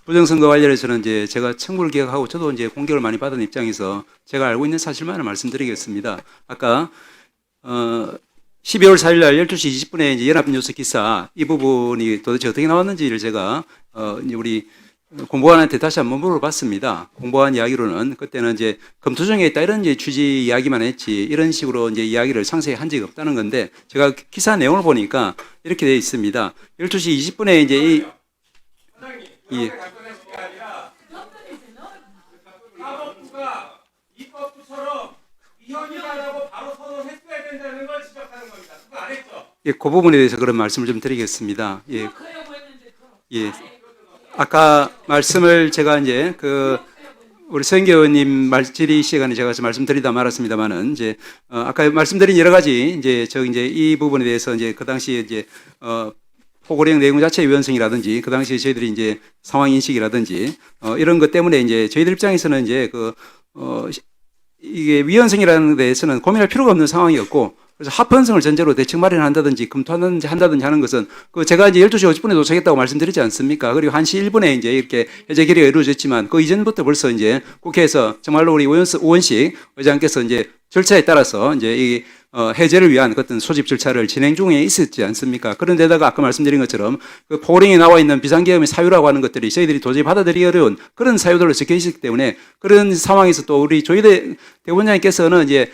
부정선거 관련해서는 이제 제가 청구를 기각하고 저도 이제 공격을 많이 받은 입장에서 제가 알고 있는 사실만을 말씀드리겠습니다. 아까 12월 4일 날 12시 20분에 이제 연합뉴스 기사 이 부분이 도대체 어떻게 나왔는지를 제가 이제 우리 공보관한테 다시 한번 물어봤습니다. 공보관 이야기로는 그때는 이제 검토 중에 있다 이런 이제 취지 이야기만 했지 이런 식으로 이제 이야기를 상세히 한 적이 없다는 건데 제가 기사 내용을 보니까 이렇게 되어 있습니다. 12시 20분에 이제 이 사법부가 입법부처럼 위헌이다라고 바로 선언했어야 된다는 걸 지적하는 겁니다. 그거 안 했죠? 예, 그 부분에 대해서 그런 말씀을 좀 드리겠습니다. 예. 아까 말씀을 제가 이제 우리 서영교 의원님 질의 시간에 제가 말씀드리다 말았습니다만은 이제 아까 말씀드린 여러 가지 이제 이 부분에 대해서 이제 그 당시에 이제 포고령 내용 자체의 위헌성이라든지 그 당시에 저희들이 이제 상황 인식이라든지 이런 것 때문에 이제 저희들 입장에서는 이제 이게 위헌성이라는 데에서는 고민할 필요가 없는 상황이었고 그래서 합헌성을 전제로 대책 마련한다든지 검토한다든지 한다는 것은 제가 이제 12시 50분에 도착했다고 말씀드리지 않습니까? 그리고 1시 1분에 이제 이렇게 해제 결의가 이루어졌지만 그 이전부터 벌써 이제 국회에서 정말로 우리 오원식 의장께서 이제 절차에 따라서 이제 이 해제를 위한 어떤 소집 절차를 진행 중에 있었지 않습니까? 그런데다가 아까 말씀드린 것처럼 그 포고령에 나와 있는 비상계엄의 사유라고 하는 것들이 저희들이 도저히 받아들이기 어려운 그런 사유들로 적혀 있었기 때문에 그런 상황에서 또 우리 조희대 대본장님께서는 이제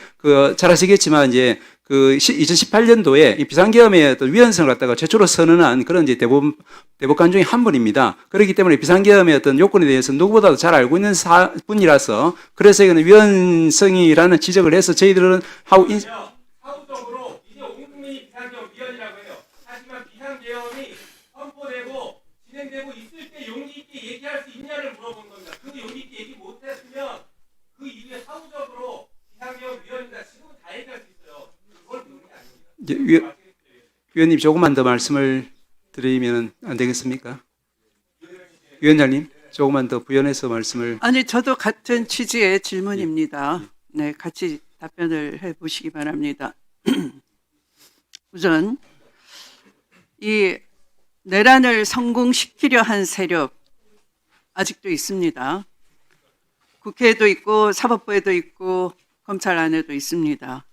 잘 아시겠지만 이제 2018년도에 이 비상계엄의 어떤 위헌성을 갖다가 최초로 선언한 그런 이제 대법관 중에 한 분입니다. 그렇기 때문에 비상계엄의 어떤 요건에 대해서 누구보다도 잘 알고 있는 분이라서 그래서 이거는 위헌성이라는 지적을 해서 저희들은 사후적으로 이제 온 국민이 비상계엄 위헌이라고 해요. 하지만 비상계엄이 선포되고 진행되고 있을 때 용기 있게 얘기할 수 있냐를 물어본 겁니다. 그 용기 있게 얘기 못했으면 그 이후에 사후적으로 비상계엄 위헌이다. 지금은 다 얘기할 수 있어요. 그걸 묻는 게 아닙니다. 위원님 조금만 더 말씀을 드리면 안 되겠습니까? 위원장님 조금만 더 부연해서 말씀을. 아니 저도 같은 취지의 질문입니다. 네, 같이 답변을 해보시기 바랍니다. 우선 이 내란을 성공시키려 한 세력 아직도 있습니다. 국회에도 있고 사법부에도 있고 검찰 안에도 있습니다.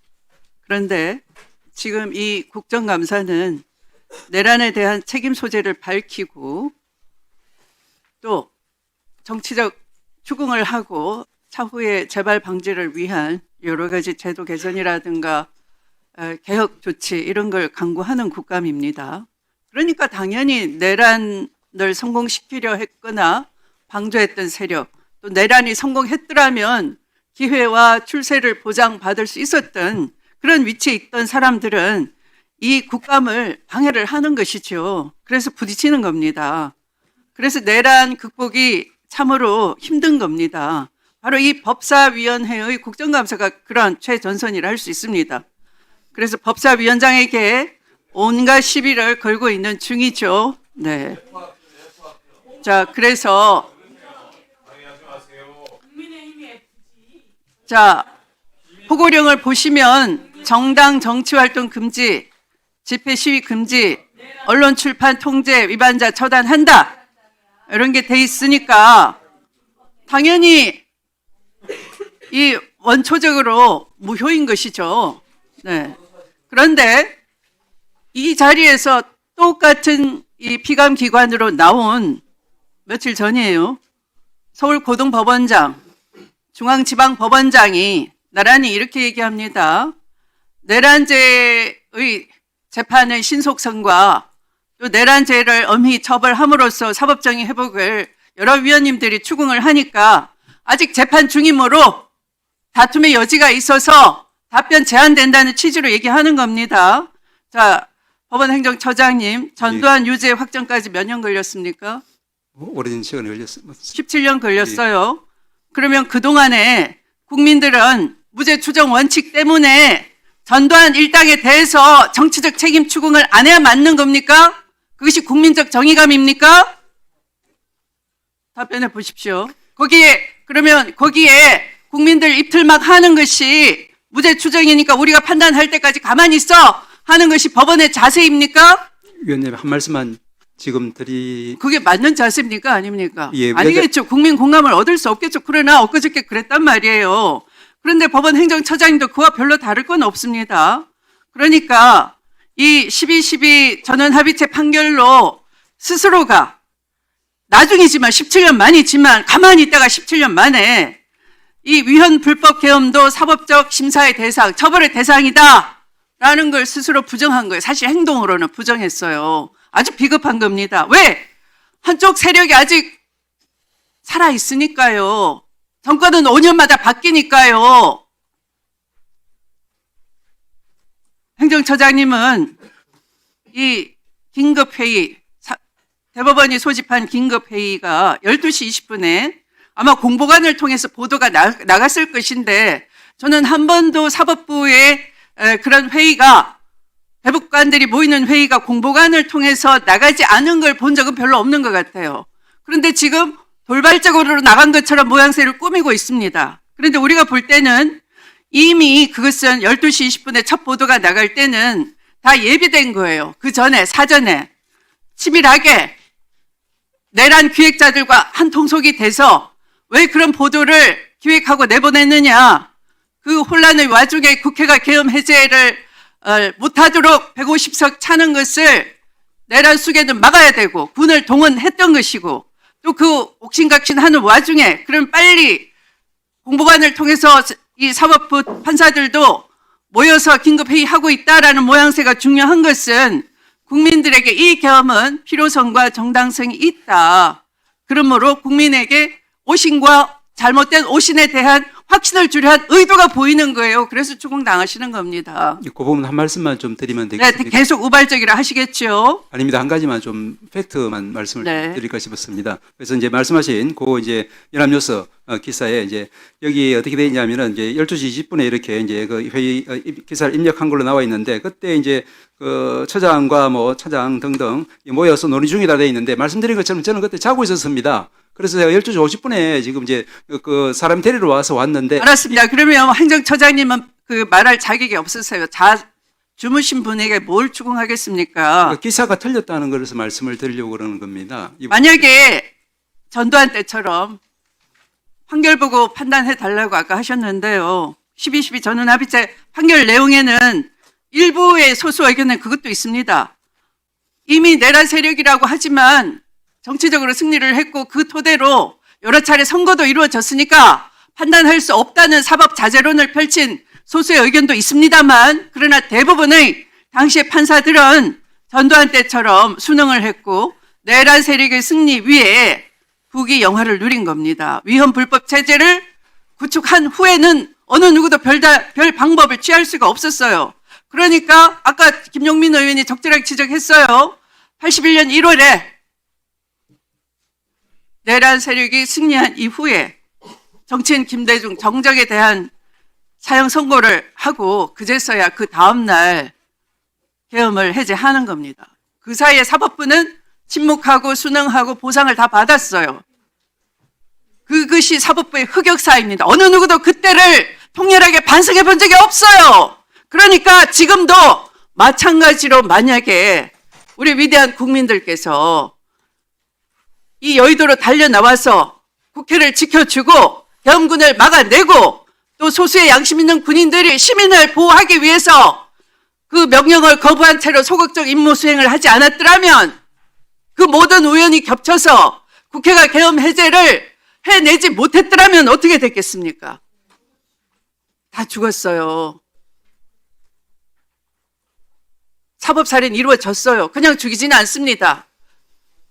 그런데 지금 이 국정감사는 내란에 대한 책임 소재를 밝히고 또 정치적 추궁을 하고 차후에 재발 방지를 위한 여러 가지 제도 개선이라든가 개혁 조치 이런 걸 강구하는 국감입니다. 그러니까 당연히 내란을 성공시키려 했거나 방조했던 세력 또 내란이 성공했더라면 기회와 출세를 보장받을 수 있었던 그런 위치에 있던 사람들은 이 국감을 방해를 하는 것이죠. 그래서 부딪히는 겁니다. 그래서 내란 극복이 참으로 힘든 겁니다. 바로 이 법사위원회의 국정감사가 그런 최전선이라 할 수 있습니다. 그래서 법사위원장에게 온갖 시비를 걸고 있는 중이죠. 네. 자, 그래서 자, 포고령을 보시면 정당 정치활동 금지, 집회 시위 금지, 언론 출판 통제 위반자 처단한다. 이런 게 돼 있으니까 당연히 이 원초적으로 무효인 것이죠. 네. 그런데 이 자리에서 똑같은 이 피감기관으로 나온 며칠 전이에요. 서울고등법원장, 중앙지방법원장이 나란히 이렇게 얘기합니다. 내란죄의 재판의 신속성과 또 내란죄를 엄히 처벌함으로써 사법정의 회복을 여러 위원님들이 추궁을 하니까 아직 재판 중이므로 다툼의 여지가 있어서 답변 제한된다는 취지로 얘기하는 겁니다. 자, 법원행정처장님, 전두환 유죄 확정까지 몇 년 걸렸습니까? 오래된 시간이 걸렸습니다. 17년 걸렸어요. 그러면 그동안에 국민들은 무죄 추정 원칙 때문에 전두환 일당에 대해서 정치적 책임 추궁을 안 해야 맞는 겁니까? 그것이 국민적 정의감입니까? 답변해 보십시오. 그러면 거기에 국민들 입틀막 하는 것이 무죄 추정이니까 우리가 판단할 때까지 가만히 있어 하는 것이 법원의 자세입니까? 위원님 한 말씀만 지금 그게 맞는 자세입니까? 아닙니까? 예, 아니겠죠. 국민 공감을 얻을 수 없겠죠. 그러나 엊그저께 그랬단 말이에요. 그런데 법원 행정처장님도 그와 별로 다를 건 없습니다. 그러니까 이 12.12 전원합의체 판결로 스스로가 나중이지만 17년 만이지만 가만히 있다가 17년 만에 이 위헌 불법 계엄도 사법적 심사의 대상, 처벌의 대상이다 라는 걸 스스로 부정한 거예요. 사실 행동으로는 부정했어요. 아주 비겁한 겁니다. 왜? 한쪽 세력이 아직 살아있으니까요. 정권은 5년마다 바뀌니까요. 행정처장님은 이 긴급회의, 대법원이 소집한 긴급회의가 12시 20분에 아마 공보관을 통해서 보도가 나갔을 것인데 저는 한 번도 사법부의 그런 회의가 대법관들이 모이는 회의가 공보관을 통해서 나가지 않은 걸 본 적은 별로 없는 것 같아요. 그런데 지금 돌발적으로 나간 것처럼 모양새를 꾸미고 있습니다. 그런데 우리가 볼 때는 이미 그것은 12시 20분에 첫 보도가 나갈 때는 다 예비된 거예요. 그 전에 사전에 치밀하게 내란 기획자들과 한 통속이 돼서 왜 그런 보도를 기획하고 내보냈느냐. 그 혼란의 와중에 국회가 계엄 해제를 못하도록 150석 차는 것을 내란 수계는 막아야 되고 군을 동원했던 것이고 또 그 옥신각신하는 와중에 그럼 빨리 공보관을 통해서 이 사법부 판사들도 모여서 긴급회의하고 있다라는 모양새가 중요한 것은 국민들에게 이 계엄은 필요성과 정당성이 있다. 그러므로 국민에게 오신과 잘못된 오신에 대한 확신을 주려 한 의도가 보이는 거예요. 그래서 추궁당하시는 겁니다. 그 부분 한 말씀만 좀 드리면 네, 되겠습니까? 계속 우발적이라 하시겠죠. 아닙니다. 한 가지만 좀 팩트만 말씀을 네. 드릴까 싶었습니다. 그래서 이제 말씀하신 그 이제 연합뉴스 기사에 이제 여기 어떻게 되어 있냐면은 이제 12시 20분에 이렇게 이제 그 회의 기사를 입력한 걸로 나와 있는데 그때 이제 그 처장과 뭐 차장 등등 모여서 논의 중이다 되어 있는데 말씀드린 것처럼 저는 그때 자고 있었습니다. 그래서 제가 12시 50분에 지금 이제 그 사람 데리러 왔는데 알았습니다. 그러면 행정처장님은 그 말할 자격이 없으세요. 주무신 분에게 뭘 추궁하겠습니까? 그 기사가 틀렸다는 것에서 말씀을 드리려고 그러는 겁니다. 만약에 전두환 때처럼 판결 보고 판단해 달라고 아까 하셨는데요. 12.12 전원합의체 판결 내용에는 일부의 소수 의견은 그것도 있습니다. 이미 내란 세력이라고 하지만 정치적으로 승리를 했고 그 토대로 여러 차례 선거도 이루어졌으니까 판단할 수 없다는 사법 자제론을 펼친 소수의 의견도 있습니다만 그러나 대부분의 당시의 판사들은 전두환 때처럼 순응을 했고 내란 세력의 승리 위에 국위 영화를 누린 겁니다. 위헌 불법 체제를 구축한 후에는 어느 누구도 별 방법을 취할 수가 없었어요. 그러니까 아까 김용민 의원이 적절하게 지적했어요. 81년 1월에 내란 세력이 승리한 이후에 정치인 김대중 정적에 대한 사형 선고를 하고 그제서야 그 다음날 계엄을 해제하는 겁니다. 그 사이에 사법부는 침묵하고 순응하고 보상을 다 받았어요. 그것이 사법부의 흑역사입니다. 어느 누구도 그때를 통렬하게 반성해 본 적이 없어요. 그러니까 지금도 마찬가지로 만약에 우리 위대한 국민들께서 이 여의도로 달려나와서 국회를 지켜주고 계엄군을 막아내고 또 소수의 양심 있는 군인들이 시민을 보호하기 위해서 그 명령을 거부한 채로 소극적 임무 수행을 하지 않았더라면 그 모든 우연이 겹쳐서 국회가 계엄 해제를 해내지 못했더라면 어떻게 됐겠습니까? 다 죽었어요. 사법살인 이루어졌어요. 그냥 죽이지는 않습니다.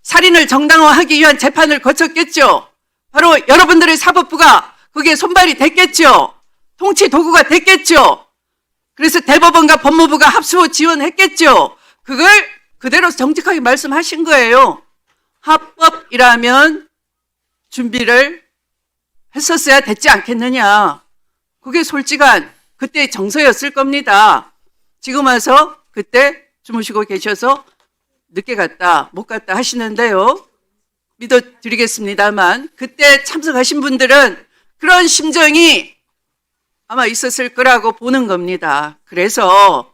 살인을 정당화하기 위한 재판을 거쳤겠죠. 바로 여러분들의 사법부가 거기에 손발이 됐겠죠. 통치 도구가 됐겠죠. 그래서 대법원과 법무부가 합수 지원했겠죠. 그걸 그대로 정직하게 말씀하신 거예요. 합법이라면 준비를 했었어야 됐지 않겠느냐. 그게 솔직한 그때의 정서였을 겁니다. 지금 와서 그때 주무시고 계셔서 늦게 갔다 못 갔다 하시는데요. 믿어드리겠습니다만 그때 참석하신 분들은 그런 심정이 아마 있었을 거라고 보는 겁니다. 그래서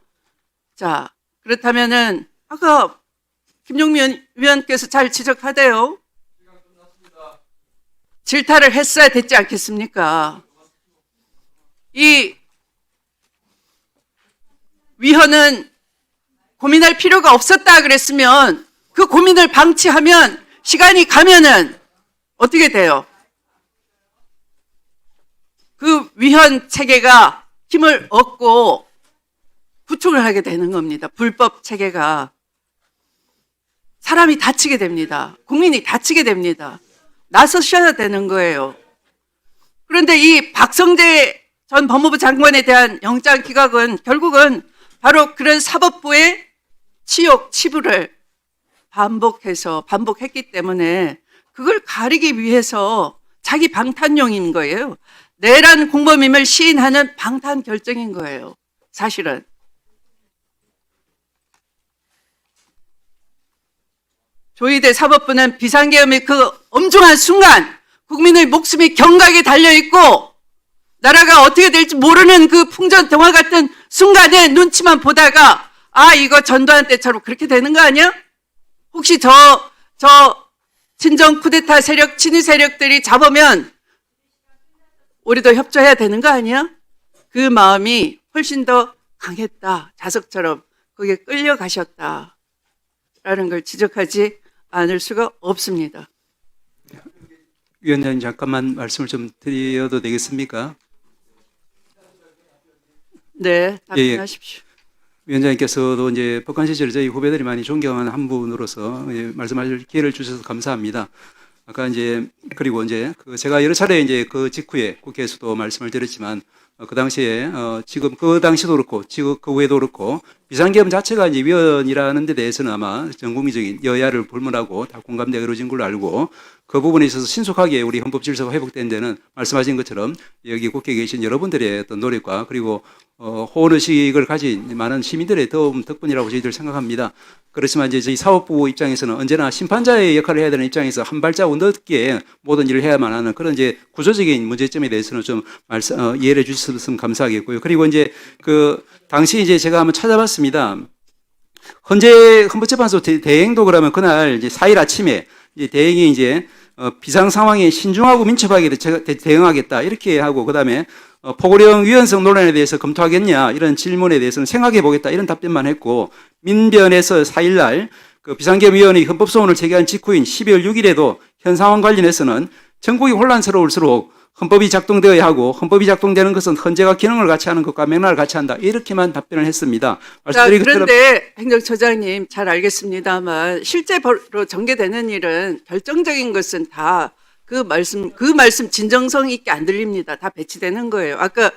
자 그렇다면은 아까 김용민 위원께서 잘 지적하대요. 질타를 했어야 됐지 않겠습니까? 이 위헌은 고민할 필요가 없었다 그랬으면 그 고민을 방치하면 시간이 가면은 어떻게 돼요? 그 위헌 체계가 힘을 얻고 구축을 하게 되는 겁니다. 불법 체계가. 사람이 다치게 됩니다. 국민이 다치게 됩니다. 나서셔야 되는 거예요. 그런데 이 박성재 전 법무부 장관에 대한 영장 기각은 결국은 바로 그런 사법부의 치욕, 치부를 반복했기 때문에 그걸 가리기 위해서 자기 방탄용인 거예요. 내란 공범임을 시인하는 방탄 결정인 거예요. 사실은. 조희대 사법부는 비상계엄의 그 엄중한 순간 국민의 목숨이 경각에 달려있고 나라가 어떻게 될지 모르는 그 풍전등화 같은 순간에 눈치만 보다가 아 이거 전두환 때처럼 그렇게 되는 거 아니야? 혹시 저 친정 쿠데타 세력, 친위 세력들이 잡으면 우리도 협조해야 되는 거 아니야? 그 마음이 훨씬 더 강했다. 자석처럼 거기에 끌려가셨다라는 걸 지적하지 않을 수가 없습니다. 위원장님 잠깐만 말씀을 좀 드려도 되겠습니까? 네, 예, 예. 답변하십시오. 위원장님께서도 이제 법관 시절 저희 후배들이 많이 존경하는 한 분으로서 말씀하실 기회를 주셔서 감사합니다. 아까 이제 그리고 이제 제가 여러 차례 이제 그 직후에 국회에서도 말씀을 드렸지만 그 당시에 지금 그 당시도 그렇고 지금 그 후에도 그렇고 비상계엄 자체가 이제 위헌이라는 데 대해서는 아마 전국민적인 여야를 불문하고 다 공감대가 이루어진 걸로 알고 그 부분에 있어서 신속하게 우리 헌법 질서가 회복된 데는 말씀하신 것처럼 여기 국회에 계신 여러분들의 어떤 노력과 그리고 호언의식을 가진 많은 시민들의 도움 덕분이라고 저희들 생각합니다. 그렇지만 이제 저희 사법부 입장에서는 언제나 심판자의 역할을 해야 되는 입장에서 한 발자국 늦게 모든 일을 해야만 하는 그런 이제 구조적인 문제점에 대해서는 좀 이해를 해 주셨으면 감사하겠고요. 그리고 이제 그 당시 이제 제가 한번 찾아봤습니다. 헌재 헌법재판소 대행도 그러면 그날 이제 4일 아침에 이제 대행이 이제 비상 상황에 신중하고 민첩하게 대응하겠다 이렇게 하고 그다음에 포고령 위헌성 논란에 대해서 검토하겠냐 이런 질문에 대해서는 생각해 보겠다 이런 답변만 했고 민변에서 4일날 그 비상계엄위원회 헌법소원을 제기한 직후인 12월 6일에도 현 상황 관련해서는 전국이 혼란스러울수록 헌법이 작동되어야 하고 헌법이 작동되는 것은 헌재가 기능을 같이 하는 것과 맥락을 같이 한다 이렇게만 답변을 했습니다. 그런데 행정처장님 잘 알겠습니다만 실제로 전개되는 일은 결정적인 것은 다 그 말씀 진정성 있게 안 들립니다. 다 배치되는 거예요. 아까